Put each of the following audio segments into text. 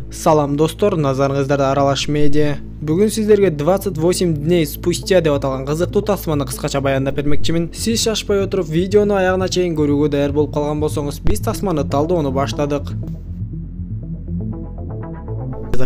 Салам достор, назарыңыздарда Аралаш медиа. Бүгін сіздерге 28 дней спустя деп аталған қызықты тасманы қысқаша баяндап бермекчимин. Сиз шашпай отырып видеону аягына чейин көрүүгө даяр болуп калган болсоңуз, биз тасманы талдоону баштадык.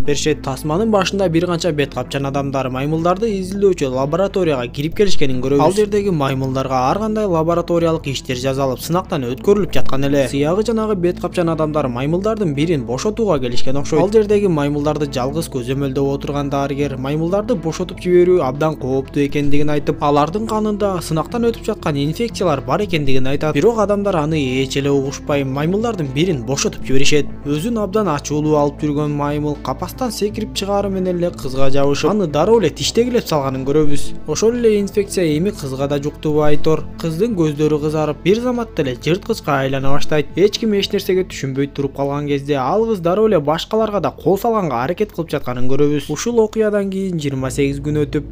Першет тасманын башында бир канча бет капчан адамдар маймылдарды изилдөөчү лабораторияга кирип келишкенин көрөбүз. Ал жердеги маймылдарга ар кандай лабораториялык иштер жасалып, сынактан өткөрүлүп жаткан эле. Сыягы жанагы бет капчан адамдар маймылдардын бирин бошотууга келишкен окшойт. Ал жердеги маймылдарды жалгыз көзөмөлдөп отурган дарыгер маймылдарды бошотуп жиберүү абдан кооптуу экендигин айтып, алардын канында сынактан өтүп жаткан инфекциялар бар экендигин айтат. Бирок адамдар аны эч эле угушпай, маймылдардын бирин бошотуп жиберишет. Өзүн абдан ачуулуу алып жүргөн маймыл капастан секирип чыгаары менен эле кызга жабышып, аны дароо эле тиштегилеп салганын көрөбүз. Ошол эле инфекция эми кызга да жуктубу айтор. Кыздын көздөрү кызарып, бир заматта эле жырткычка айлана баштайт. Эч ким эч нерсеге түшүнбөй туруп калган кезде ал кыз дароо эле башкаларга да кол салганга аракет кылып жатканын көрөбүз. Ушул окуядан кийин 28 күн өтүп,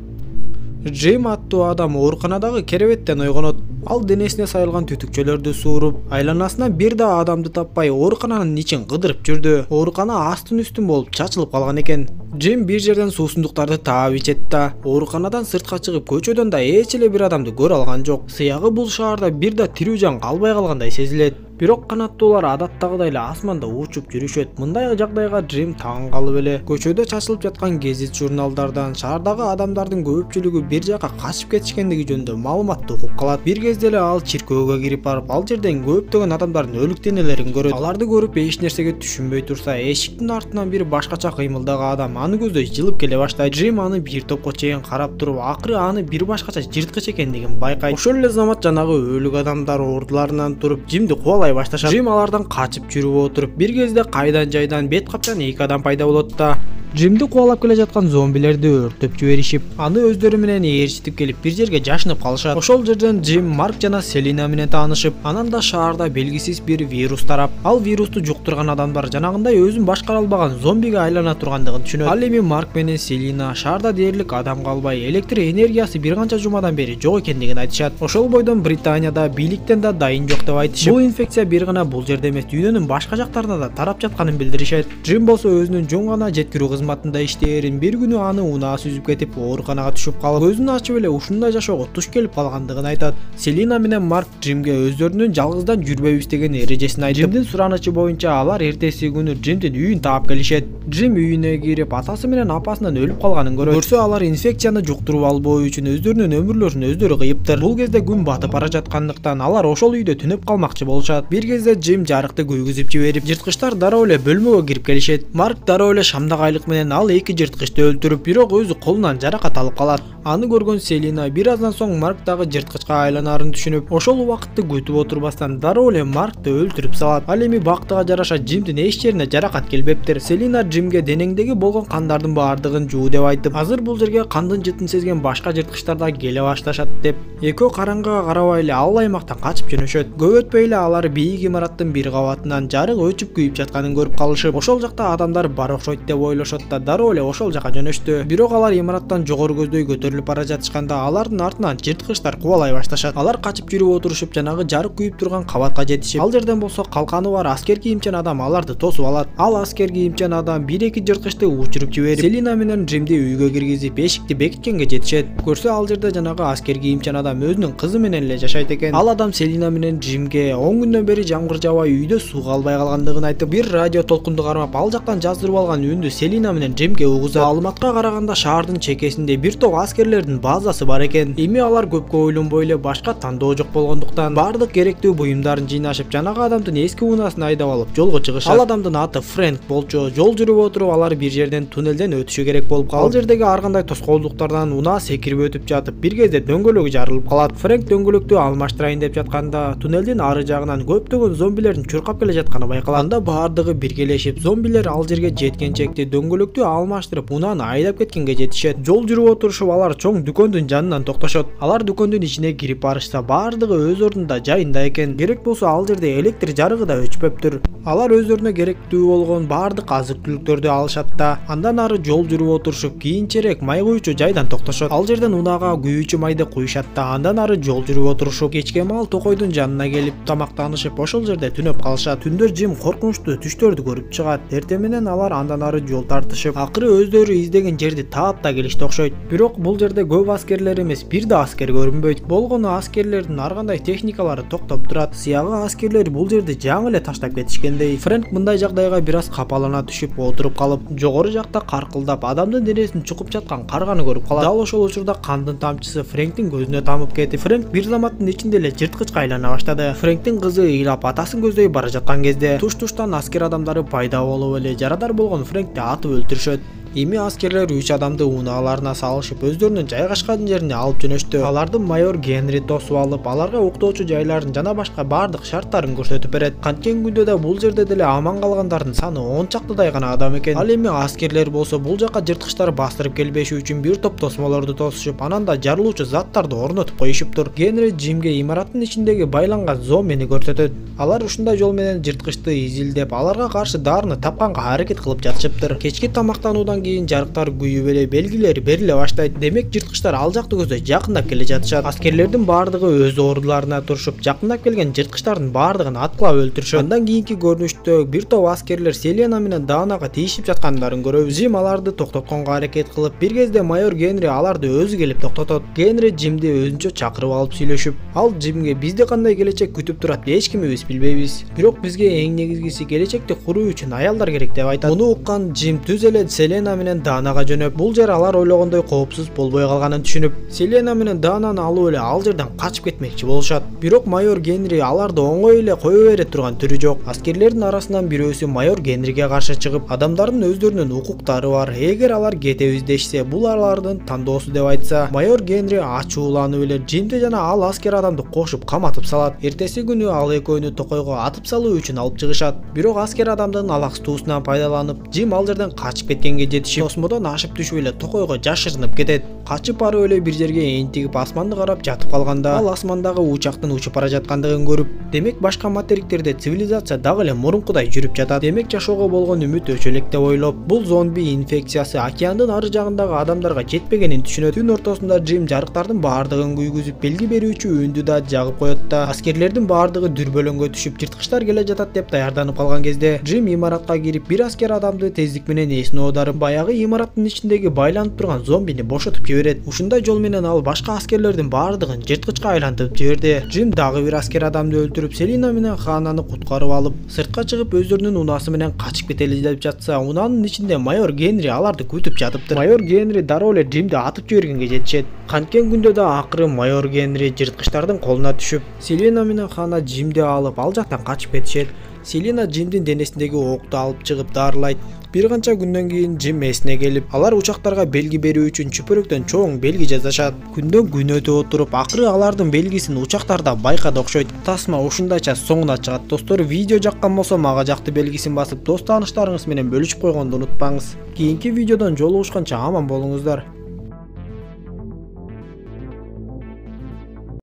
Джим аттуу адам ооруканадагы керебеттен ойгонот. Ал денесине сайылган түтүкчөлөрдү сууруп, айланасына бир да адамды таппай оорукананын ичин кыдырып жүрдү. Оорукана астын үстүн болуп чачылып калган экен. Джим бир жерден суусундуктарды таап ичет да, ооруканадан сыртка чыгып көчөдөн да эч эле бир адамды көрө алган жок. Сыягы бул шаарда бир да тирүү жан калбай калгандай сезилет. Бирок канаттуулар адаттагыдай эле асманда учуп жүрүшөт. Мындай жагдайга Джим таң калып эле көчөдө чачылып жаткан гезит журналдардан шаардагы адамдардын көпчүлүгү бир жака качып кетишкендиги жөнүндө маалыматты угуп калат. Бир кезде эле ал чиркөөгө кирип барып, ал жерден көптөгөн адамдардын өлүк денелерин көрөт. Аларды көрүп эч нерсеге түшүнбөй турса, эшиктин артынан бир башкача кыймылдаган адам аны көздөй жылып келе баштайт. Джим аны бир топко чейин карап туруп, акыры аны бир башкача жырткыч экендигин байкайт. Ошол эле замат жанагы өлүк адамдар ордуларынан туруп Джимди кубалай башташат. Джим алардан качып жүрүп отуруп, бир кезде кайдан жайдан бет капчан эки адам пайда болот да, Джимди кубалап келе жаткан зомбилерди өртөп жиберишип, аны өздөрү менен ээрчитип келип бир жерге жашынып калышат. Ошол жерден Джим Марк жана Селина менен таанышып, анан да шаарда белгисиз бир вирус тарап, ал вирусту жуктурган адамдар жанагындай өзүн башкара албаган зомбиге айлана тургандыгын түшүнөт. Ал эми Марк менен Селина шаарда дээрлик адам калбай, электр энергиясы бир канча жумадан бери жок экендигин айтышат. Ошол бойдон Британияда бийликтен да дайын жок деп айтышып, бул инфекция бир гана бул жерде эмес, дүйнөнүн башка жактарына да тарап жатканын билдиришет. Джим болсо өзүнүн жөн гана жеткирүү кызматында иштээрин, бир күнү аны унаасы үзүп кетип, ооруканага түшүп калып, көзүн ачып эле ушундай жашоого туш келип калгандыгын айтат. Селина менен Марк Джимге өздөрүнүн жалгыздан жүрбөйбүз деген эрежесин айтып, Джимдин суранычы боюнча алар эртеси күнү Джимдин үйүн таап келишет. Джим үйүнө кирип, атасы менен апасынын өлүп калганын көрсө, алар инфекцияны жуктуруп албоо үчүн өздөрүнүн өмүрлөрүн өздөрү кыйыптыр. Бул кезде күн батып бара жаткандыктан алар ошол үйдө түнөп калмакчы болушат. Бир кезде Джим жарыкты күйгүзүп жиберип, жырткычтар дароо эле бөлмөгө кирип келишет. Марк дароо эле шамдагайлык менен ал эки жырткычты өлтүрүп, бирок өзү колунан жаракат алып калат. Аны көргөн Селина бир аздан соң Марк дагы жырткычка айланаарын түшүнүп, ошол убакытты күтүп отурбастан дароо эле Маркты өлтүрүп салат. Ал эми бактыга жараша Джимдин эч жерине жаракат келбептир. Селина Джимге денеңдеги болгон кандардын баардыгын жуу деп айтып, азыр бул жерге кандын жытын сезген башка жырткычтар да келе башташат деп, экөө караңгыга карабай эле ал аймактан качып жөнөшөт. Көп өтпөй эле алар бийик имараттын бир кабатынан жарык өчүп күйүп жатканын көрүп калышып, ошол жакта адамдар бар окшойт деп ойлошот да дароо эле ошол жака жөнөштү. Бирок алар имараттан жогору көздөй көтөрүлүп бара жатышканда алардын артынан жырткычтар кубалай башташат. Алар качып жүрүп отурушуп жанагы жарык күйүп турган кабатка жетишип, ал жерден болсо калканы бар аскер кийимчен адам аларды тосуп алат. Ал аскер кийимчен адам бир-эки жырткычты учуруп жиберип, Селина менен Джимди үйгө киргизип, эшикти бекиткенге жетишет. Көрсө, ал жерде жанагы аскер кийимчен адам өзүнүн кызы менен эле жашайт экен. Ал адам Селина менен Джимге 10 күндөн бери жамгыр жабай үйдө суу калбай калгандыгын айтып, бир радио толкунду кармап, ал жактан жаздырып алган үндү Селина менен Джимге угузат. Маалыматка караганда шаардын чекесинде бир топ аскерлердин базасы бар экен. Эми алар көпкө ойлонбой эле башка тандоо жок болгондуктан баардык керектүү буюмдарын жыйнашып, жанагы адамдын эски унаасын айдап алып жолго чыгышат. Ал адамдын аты Фрэнк болчу. Жол жүрүп отуруп алар бир жерден туннелден өтүшү керек болуп калып, ал жердеги ар кандай тоскоолдуктардан унаа секирип өтүп жатып, бир кезде дөңгөлөгү жарылып калат. Фрэнк дөңгөлөктү алмаштырайын деп жатканда, туннелдин ары жагынан көптөгөн зомбилердин чуркап келе жатканы байкалат. Анда баардыгы биргелешип, зомбилер ал жерге жеткенчекти дөңгөлөк дөңгөлөктү алмаштырып унааны айдап кеткенге жетишет. Жол жүрүп отурушуп алар чоң дүкөндүн жанынан токтошот. Алар дүкөндүн ичине кирип барышса бардыгы өз ордунда жайында экен. Керек болсо ал жерде электр жарыгы да өчпөптүр. Алар өздөрүнө керектүү болгон бардык азык-түлүктөрдү алышат да андан ары жол жүрүп отурушуп кийинчерээк май куючу жайдан токтошот. Ал жерден унаага күйүүчү майды куюшат да андан ары жол жүрүп отурушуп кечке маал токойдун жанына келип тамактанышып ошол жерде түнөп калышат. Түндөр Джим коркунучтуу түштөрдү көрүп чыгат. Эртең менен алар андан ары жол тартышып акыры өздөрү издеген жерди таап да келишти окшойт. Бирок бул жерде көп аскерлер эмес, бир да аскер көрүнбөйт. Болгону аскерлердин ар кандай техникалары токтоп турат. Сыягы аскерлер бул жерди жаңы эле таштап кетишкендей. Фрэнк мындай жагдайга бир аз капалана түшүп отуруп калып, жогору жакта каркылдап адамдын денесин чукуп жаткан карганы көрүп калат. Дал ошол учурда кандын тамчысы Фрэнктин көзүнө тамып кетти. Фрэнк бир заматтын ичинде эле жырткычка айлана баштады. Фрэнктин кызы ыйлап атасын көздөй бара жаткан кезде туш-туштан аскер адамдары пайда болуп эле жарадар болгон Фрэнкти атып өлтүрүшөт. Эми аскерлер 3 адамды унааларына салышып өздөрүнүн жайгашкан жерине алып жөнөштү. Аларды майор Генри тосуп алып, аларга уктоочу жайларын жана башка бардык шарттарын көрсөтүп берет. Канткен күндө да бул жерде деле аман калгандардын саны 10 чактыдай гана адам экен. Ал эми аскерлер болсо бул жака жырткычтар бастырып келбеши үчүн бир топ тосмолорду тосушуп, анан да жарылуучу заттарды орнотуп коюшуптур. Генри Джимге имараттын ичиндеги байланган зомбини көрсөтөт. Алар ушундай жол менен жырткычты изилдеп, аларга каршы дарыны тапканга аракет кылып жатышыптыр. Кечки тамактануудан кийин жарыктар күйүп эле белгилери бериле баштайт. Демек жырткычтар ал жакты көздөй жакындап келе жатышат. Аскерлердин бардыгы өз ордуларына турушуп, жакындап келген жырткычтардын бардыгын аткылап өлтүрүшөт. Андан кийинки көрүнүштө бир топ аскерлер Селена менен Данага тийишип жаткандарын көрөбүз. Джим аларды токтотконго аракет кылып, бир кезде майор Генри аларды өзү келип токтотот. Генри Джимди өзүнчө чакырып алып сүйлөшүп, ал Джимге бизди кандай келечек күтүп турат эч кимибиз билбейбиз. Бирок бизге эң негизгиси келечекти куруу үчүн аялдар керек деп айтат. Муну уккан Джим түз эле Селена менен Данага жөнөп, бул жер алар ойлогондой коопсуз болбой калганын түшүнүп, Селена менен Дананы алып эле ал жерден качып кетмекчи болушат. Бирок майор Генри аларды оңой эле кое бере турган түрү жок. Аскерлердин арасынан бирөөсү майор Генриге каршы чыгып, адамдардын өздөрүнүн укуктары бар. Эгер алар кетебиз дешсе, бул алардын тандоосу деп айтса, майор Генри ачууланып эле Джимди жана ал аскер адамды кошуп каматып салат. Эртеси күнү ал экөөнү токойго атып салуу үчүн алып чыгышат. Бирок аскер адамдын алаксытуусунан пайдаланып, Джим ал жерден качып кеткенге жетишип, тосмодон ашып түшүп эле токойго жашырынып кетет. Качып барып эле бир жерге энтигип асманды карап жатып калганда, ал асмандагы учактын учуп бара жаткандыгын көрүп, демек башка материктерде цивилизация дагы эле мурункудай жүрүп жатат. Демек жашоого болгон үмүт өчө элек деп ойлоп, бул зомби инфекциясы океандын ары жагындагы адамдарга жетпегенин түшүнөт. Түн ортосунда Джим жарыктардын баардыгын күйгүзүп, белги берүүчү үндү да жагып коет да, аскерлердин баардыгы дүрбөлөңгө түшүп, жырткычтар келе жатат деп даярданып калган кезде, Джим имаратка кирип, бир аскер адамды тездик менен эсине оодарып, баягы имараттын ичиндеги байланып турган зомбини бошотуп жиберет. Ушундай жол менен ал башка аскерлердин баардыгын жырткычка айлантырып жиберди. Джим дагы бир аскер адамды өлтүрүп, Селина менен Хананы куткарып алып, сыртка чыгып өздөрүнүн унасы менен качып кетели деп жатса, унаанын ичинде майор Генри аларды күтүп жатыптыр. Майор Генри дароо эле Джимди атып жибергенге жетишет. Канткен күндө да акыры майор Генри жырткычтардын колуна түшүп, Селина менен Хана Джимди алып ал жактан качып кетишет. Селина Джимдин денесиндеги окту алып чыгып дарылайт. Бир канча күндөн кийин Джим эсине келип, алар учактарга белги берүү үчүн чүпөрөктөн чоң белги жасашат. Күндөн күн өтүп отуруп, акыры алардын белгисин учактарда байкады окшойт. Тасма ушундайча соңуна чыгат. Достор, видео жаккан болсо мага жакты белгисин басып, дос тааныштарыңыз менен бөлүшүп койгонду унутпаңыз. Кийинки видеодон жолугушканча аман болуңуздар.